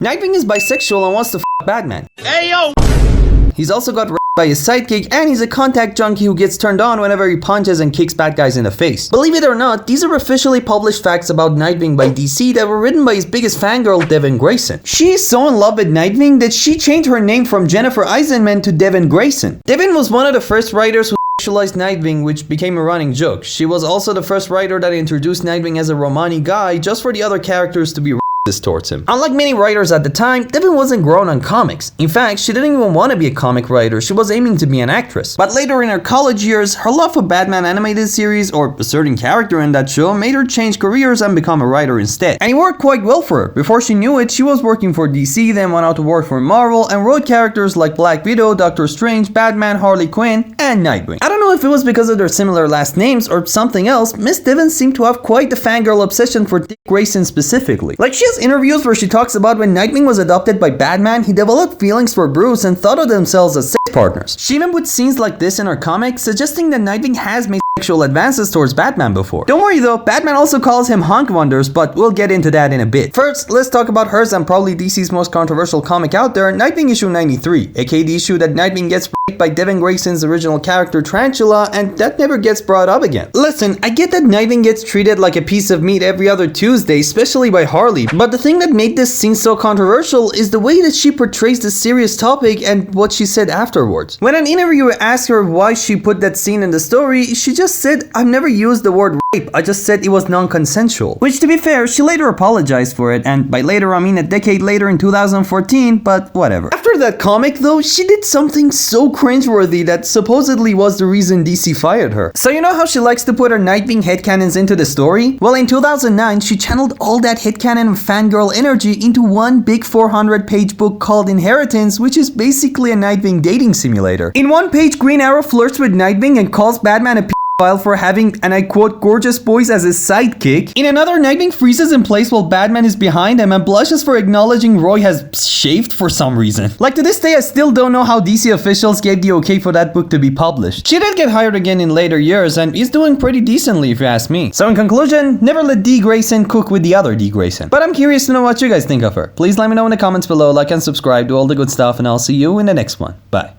Nightwing is bisexual and wants to f Batman. Hey yo! He's also got raped by his sidekick, and he's a contact junkie who gets turned on whenever he punches and kicks bad guys in the face. Believe it or not, these are officially published facts about Nightwing by DC that were written by his biggest fangirl, Devin Grayson. She is so in love with Nightwing that she changed her name from Jennifer Eisenman to Devin Grayson. Devin was one of the first writers who sexualized Nightwing, which became a running joke. She was also the first writer that introduced Nightwing as a Romani guy just for the other characters to be towards him. Unlike many writers at the time, Devin wasn't grown on comics. In fact, she didn't even want to be a comic writer, she was aiming to be an actress. But later in her college years, her love for Batman animated series, or a certain character in that show, made her change careers and become a writer instead. And it worked quite well for her. Before she knew it, she was working for DC, then went out to work for Marvel, and wrote characters like Black Widow, Doctor Strange, Batman, Harley Quinn, and Nightwing. I don't know if it was because of their similar last names or something else, Miss Devin seemed to have quite the fangirl obsession for Dick Grayson specifically. Like, she has interviews where she talks about when Nightwing was adopted by Batman, he developed feelings for Bruce and thought of themselves as sex partners. She even put scenes like this in her comics, suggesting that Nightwing has made sexual advances towards Batman before. Don't worry though, Batman also calls him Hunk Wonders, but we'll get into that in a bit. First, let's talk about hers and probably DC's most controversial comic out there, Nightwing issue 93, aka the issue that Nightwing gets raped by Devin Grayson's original character Tarantula, and that never gets brought up again. Listen, I get that Nightwing gets treated like a piece of meat every other Tuesday, especially by Harley, but the thing that made this scene so controversial is the way that she portrays this serious topic and what she said afterwards. When an interviewer asked her why she put that scene in the story, she just said, "I've never used the word rape, I just said it was non-consensual." Which, to be fair, she later apologized for it, and by later I mean a decade later in 2014, but whatever. After that comic though, she did something so cringeworthy that supposedly was the reason DC fired her. So you know how she likes to put her Nightwing headcanons into the story? Well, in 2009, she channeled all that headcanon and fangirl energy into one big 400-page book called Inheritance, which is basically a Nightwing dating simulator. In one page, Green Arrow flirts with Nightwing and calls Batman a while for having, and I quote, gorgeous boys as his sidekick. In another, Nightwing freezes in place while Batman is behind him and blushes for acknowledging Roy has shaved for some reason. Like, to this day, I still don't know how DC officials gave the okay for that book to be published. She did get hired again in later years and is doing pretty decently if you ask me. So in conclusion, never let D. Grayson cook with the other D. Grayson. But I'm curious to know what you guys think of her. Please let me know in the comments below, like and subscribe, do all the good stuff, and I'll see you in the next one. Bye.